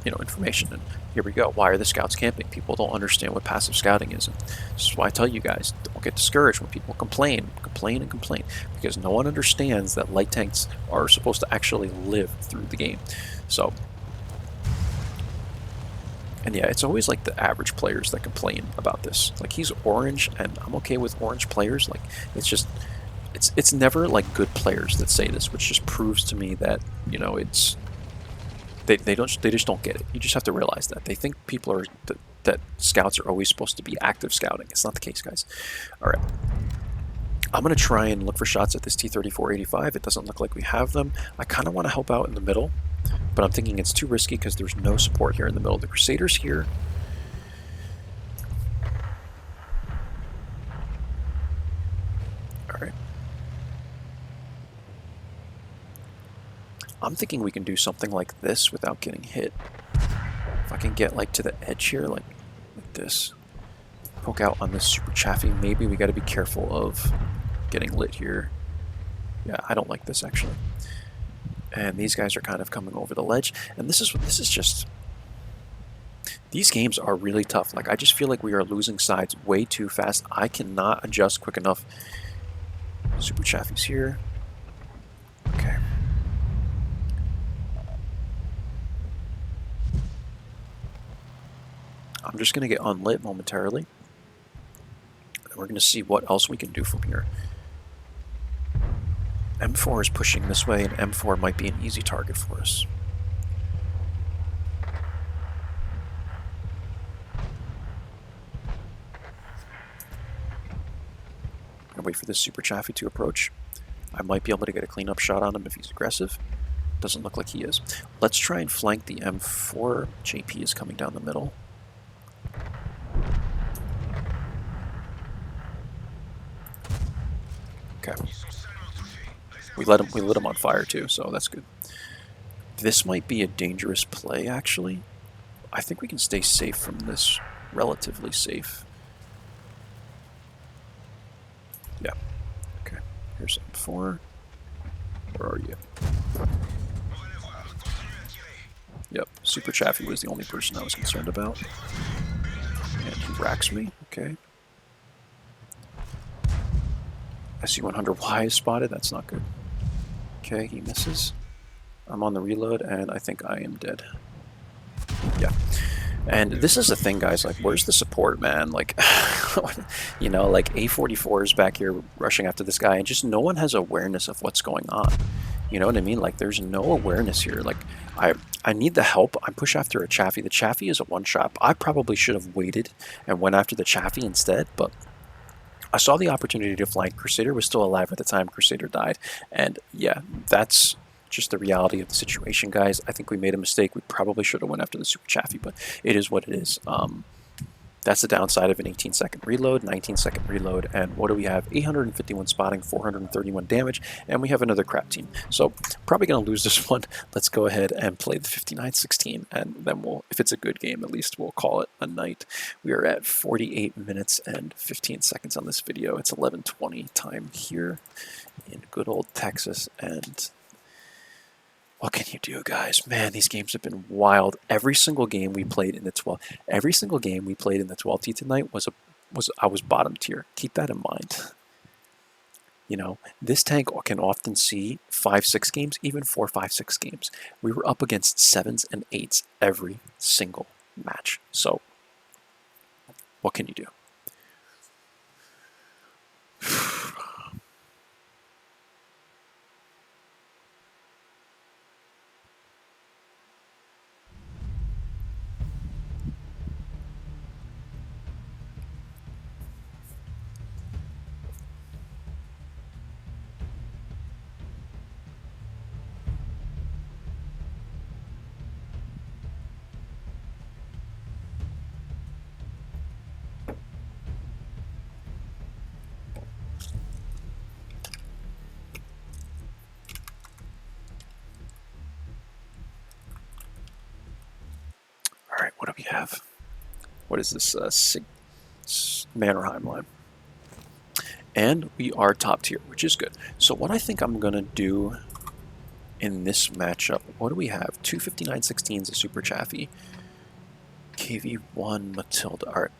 you know, information. And here we go. Why are the scouts camping? People don't understand what passive scouting is. And this is why I tell you guys, don't get discouraged when people complain, because no one understands that light tanks are supposed to actually live through the game. So, and yeah, it's always like the average players that complain about this. Like, he's orange, and I'm okay with orange players. Like, it's just, it's never like good players that say this, which just proves to me that, you know, it's they just don't get it. You just have to realize that they think people are that scouts are always supposed to be active scouting. It's not the case, guys. All right, I'm gonna try and look for shots at this T-34-85. It doesn't look like we have them. I kind of want to help out in the middle, but I'm thinking it's too risky because there's no support here in the middle. The Crusaders here. All right. I'm thinking we can do something like this without getting hit. If I can get like to the edge here, like this, poke out on this super chaffy. Maybe we got to be careful of getting lit here. Yeah, I don't like this actually. And these guys are kind of coming over the ledge. And this is just, these games are really tough. Like, I just feel like we are losing sides way too fast. I cannot adjust quick enough. Super chaffy's here. Okay. I'm just going to get unlit momentarily. And we're going to see what else we can do from here. M4 is pushing this way, and M4 might be an easy target for us. I'm going to wait for this Super Chaffee to approach. I might be able to get a cleanup shot on him if he's aggressive. Doesn't look like he is. Let's try and flank the M4. JP is coming down the middle. Okay. We lit him on fire too, so that's good. This might be a dangerous play, actually. I think we can stay safe from this. Relatively safe. Yeah. Okay. Here's M4. Where are you? Yep. Super Chaffee was the only person I was concerned about. And he racks me. Okay. SU-100Y is spotted. That's not good. Okay, he misses. I'm on the reload, and I think I am dead. Yeah. And this is the thing, guys. Like, where's the support, man? Like, you know, like A44 is back here rushing after this guy, and just no one has awareness of what's going on. You know what I mean? Like, there's no awareness here. Like, I need the help. I push after a Chaffee. The Chaffee is a one-shot. I probably should have waited and went after the Chaffee instead, but I saw the opportunity to flank. Crusader was still alive at the time Crusader died. And yeah, that's just the reality of the situation, guys. I think we made a mistake. We probably should have went after the Super Chaffee, but it is what it is. That's the downside of an 18-second reload, 19-second reload, and what do we have? 851 spotting, 431 damage, and we have another crap team. So probably going to lose this one. Let's go ahead and play the 59-16, and then we'll, if it's a good game, at least we'll call it a night. We are at 48 minutes and 15 seconds on this video. It's 11:20 time here in good old Texas, and what can you do, guys? Man, these games have been wild. Every single game we played in the 12T tonight I was bottom tier. Keep that in mind. You know, this tank can often see 5-6 games, even 4-5-6 games. We were up against 7s and 8s every single match. So, what can you do? Alright, what do we have? What is this? Mannerheim line. And we are top tier, which is good. So what I think I'm going to do in this matchup. What do we have? Two 5916s, a Super Chaffee. KV1, Matilda. Alright.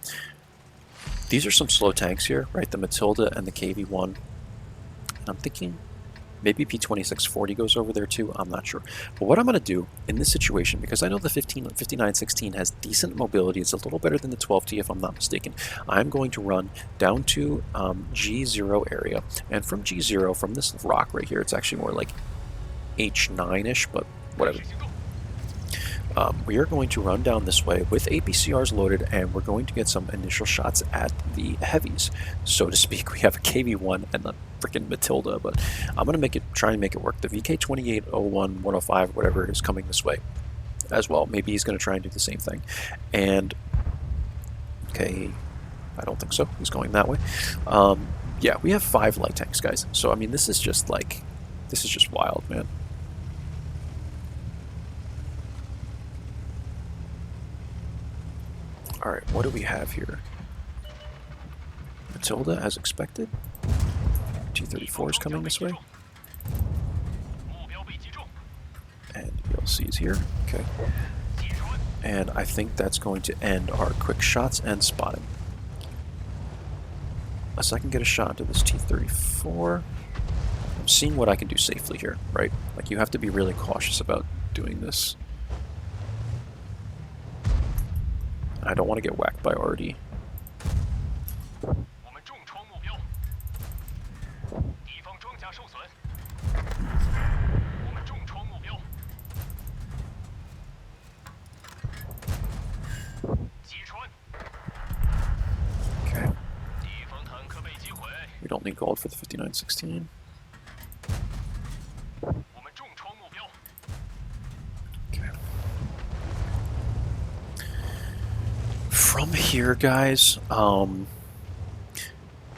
These are some slow tanks here, right? The Matilda and the KV1. And I'm thinking maybe P2640 goes over there too. I'm not sure. But what I'm going to do in this situation, because I know the 5916 has decent mobility, it's a little better than the 12T if I'm not mistaken, I'm going to run down to G0 area. And from G0, from this rock right here, it's actually more like H9-ish, but whatever. We are going to run down this way with APCRs loaded, and we're going to get some initial shots at the heavies, so to speak. We have a KV1 and the freaking Matilda, but I'm going to try and make it work. The VK2801, 105, whatever is coming this way as well. Maybe he's going to try and do the same thing. And, okay, I don't think so. He's going that way. Yeah, we have 5 light tanks, guys. So, I mean, this is just wild, man. Alright, what do we have here? Matilda, as expected. T-34 is coming this way. And ELC is here. Okay. And I think that's going to end our quick shots and spotting. Unless I can get a shot into this T-34. I'm seeing what I can do safely here, right? Like, you have to be really cautious about doing this. I don't want to get whacked by RD. Okay. We don't need gold for the 5916. From here, guys,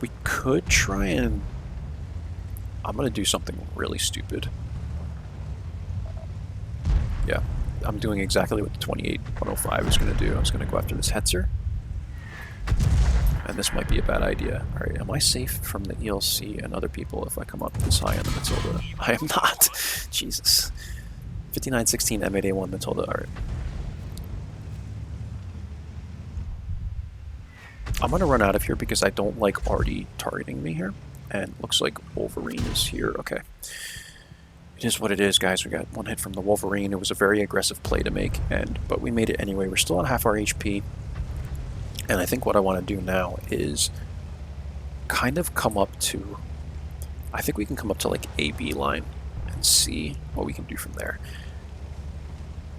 we could try and... I'm going to do something really stupid. Yeah, I'm doing exactly what the 28-105 is going to do. I was going to go after this Hetzer. And this might be a bad idea. Alright, am I safe from the ELC and other people if I come up this high on the Matilda? I am not! Jesus. 5916 M8A1 Matilda, alright. I'm going to run out of here because I don't like RD targeting me here. And looks like Wolverine is here. Okay. It is what it is, guys. We got one hit from the Wolverine. It was a very aggressive play to make, but we made it anyway. We're still on half our HP. And I think what I want to do now is kind of come up to... I think we can come up to like AB line and see what we can do from there.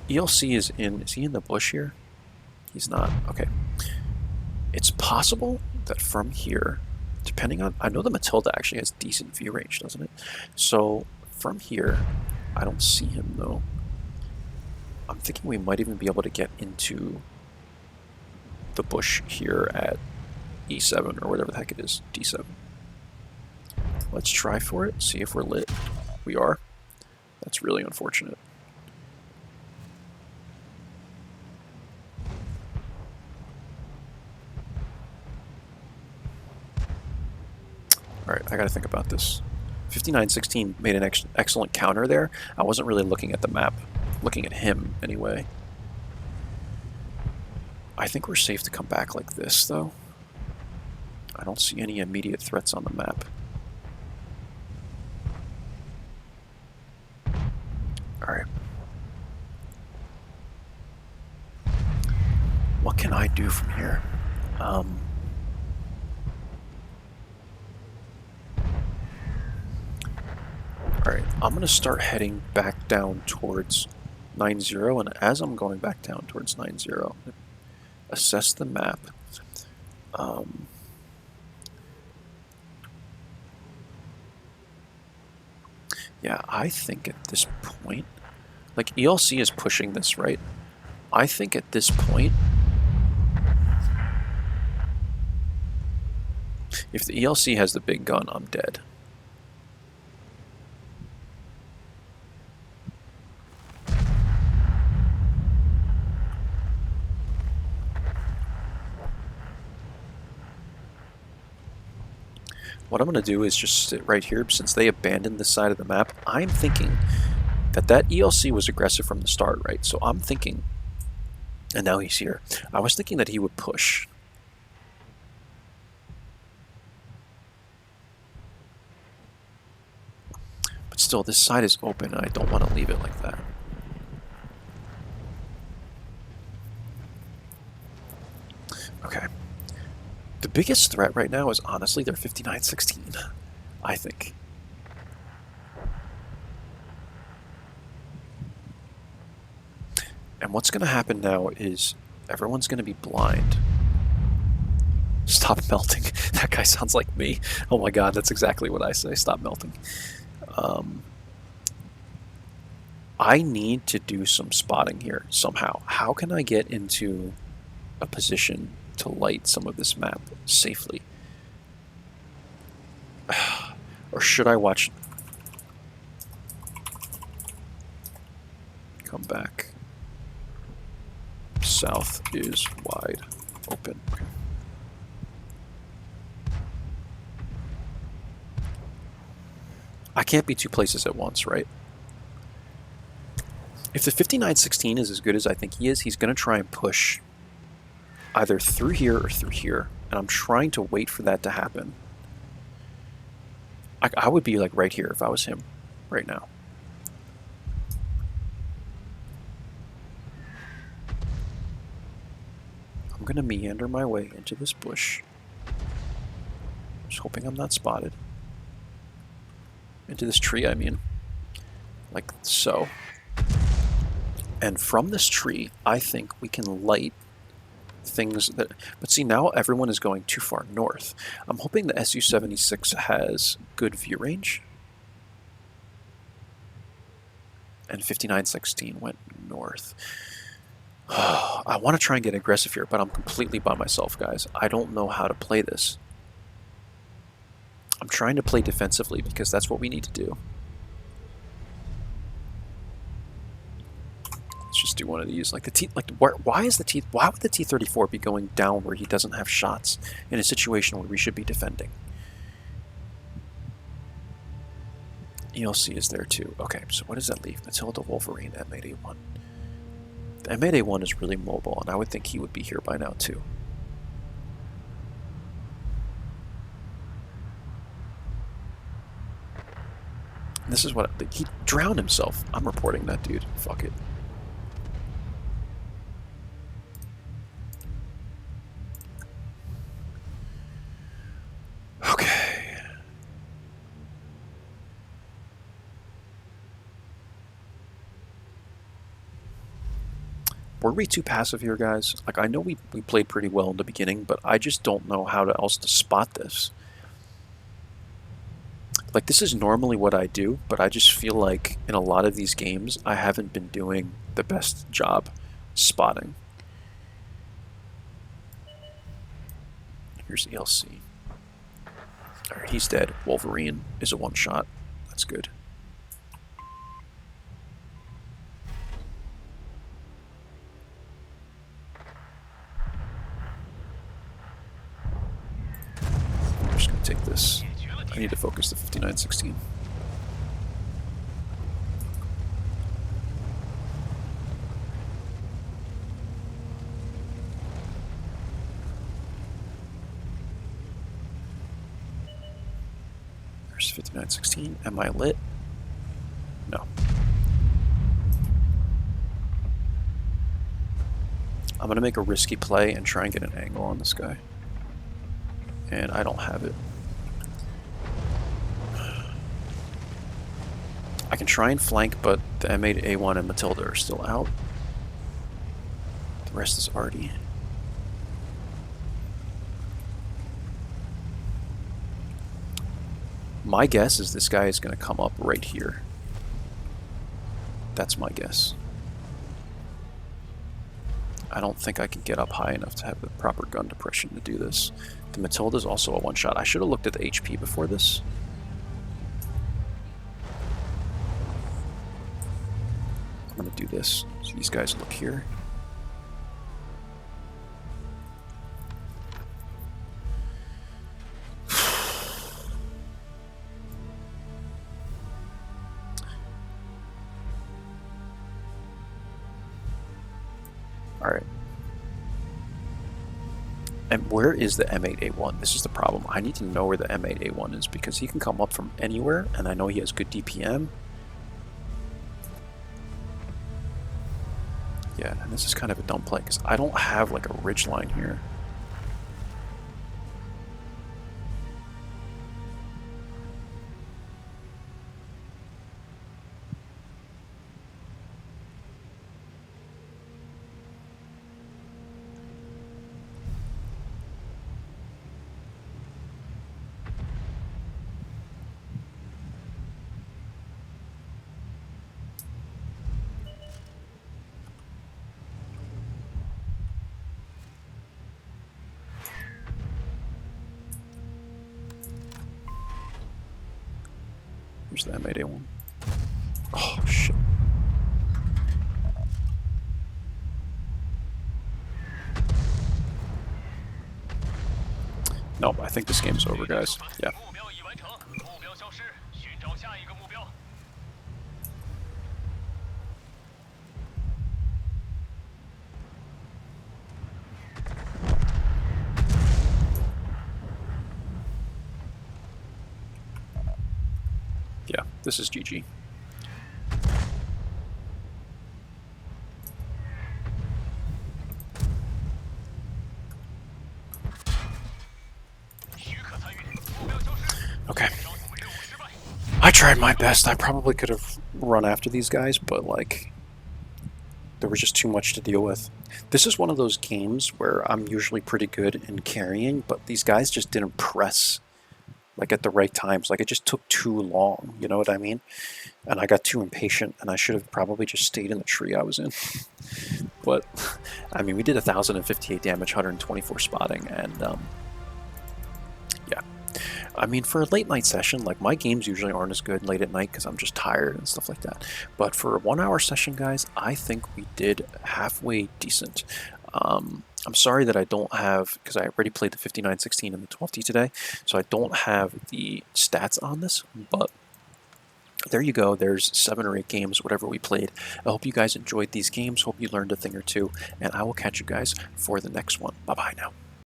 ELC is in... Is he in the bush here? He's not. Okay. It's possible that from here, depending on... I know the Matilda actually has decent view range, doesn't it? So from here, I don't see him though. I'm thinking we might even be able to get into the bush here at E7 or whatever the heck it is, D7. Let's try for it, see if we're lit. We are. That's really unfortunate. Alright, I gotta think about this. 5916 made an excellent counter there. I wasn't really looking at the map. Looking at him, anyway. I think we're safe to come back like this, though. I don't see any immediate threats on the map. Alright. What can I do from here? Alright, I'm going to start heading back down towards 9-0, and as I'm going back down towards 9-0, assess the map. Yeah, I think at this point, like ELC is pushing this, right? I think at this point, if the ELC has the big gun, I'm dead. What I'm going to do is just sit right here. Since they abandoned this side of the map, I'm thinking That ELC was aggressive from the start, right? So I'm thinking, and now he's here. I was thinking that he would push. But still, this side is open, and I don't want to leave it like that. Okay. The biggest threat right now is honestly their 5916, I think. And what's going to happen now is everyone's going to be blind. Stop melting. That guy sounds like me. Oh my god, that's exactly what I say. Stop melting. I need to do some spotting here somehow. How can I get into a position to light some of this map safely? Or should I watch... Come back. South is wide open. Okay. I can't be two places at once, right? If the 5916 is as good as I think he is, he's going to try and push either through here or through here. And I'm trying to wait for that to happen. I would be like right here if I was him right now. I'm going to meander my way into this bush. Just hoping I'm not spotted. Into this tree, I mean. Like so. And from this tree, I think we can light things that... But see, now everyone is going too far north. I'm hoping the Su-76 has good view range. And 5916 went north. I want to try and get aggressive here, but I'm completely by myself, guys. I don't know how to play this. I'm trying to play defensively because that's what we need to do. Let's just do one of these. Like the T, like why is the T? Why would the T-34 be going down where he doesn't have shots in a situation where we should be defending? ELC is there too. Okay, so what does that leave? Matilda, Wolverine, M8A1. The M8A1 is really mobile, and I would think he would be here by now too. This is what he drowned himself. I'm reporting that dude. Fuck it. Okay. Were we too passive here, guys? Like, I know we played pretty well in the beginning, but I just don't know how else to spot this. Like, this is normally what I do, but I just feel like in a lot of these games, I haven't been doing the best job spotting. Here's ELC. Alright, he's dead. Wolverine is a one-shot. That's good. I'm just going to take this. I need to focus the 5916. There's 5916. Am I lit? No. I'm going to make a risky play and try and get an angle on this guy. And I don't have it. I can try and flank, but the M8A1 and Matilda are still out. The rest is arty. My guess is this guy is going to come up right here. That's my guess. I don't think I can get up high enough to have the proper gun depression to do this. The Matilda is also a one-shot. I should have looked at the HP before this. I'm going to do this. So these guys look here. Alright. And where is the M8A1? This is the problem. I need to know where the M8A1 is because he can come up from anywhere, and I know he has good DPM. Yeah, and this is kind of a dumb play because I don't have like a ridge line here. Here's the M8A1. Oh, shit. Nope, I think this game's over, guys. Yeah. Yeah, this is GG. Okay. I tried my best. I probably could have run after these guys, but like, there was just too much to deal with. This is one of those games where I'm usually pretty good in carrying, but these guys just didn't press like at the right times. Like it just took too long, you know what I mean? And I got too impatient, and I should have probably just stayed in the tree I was in. But I mean, we did 1,058 damage, 124 spotting, and yeah. I mean, for a late night session, like my games usually aren't as good late at night because I'm just tired and stuff like that. But for a 1 hour session, guys, I think we did halfway decent. I'm sorry that I don't have, because I already played the 5916 and the 12t today, so I don't have the stats on this, but there you go. There's 7 or 8 games, whatever we played. I hope you guys enjoyed these games. Hope you learned a thing or two, and I will catch you guys for the next one. Bye-bye now.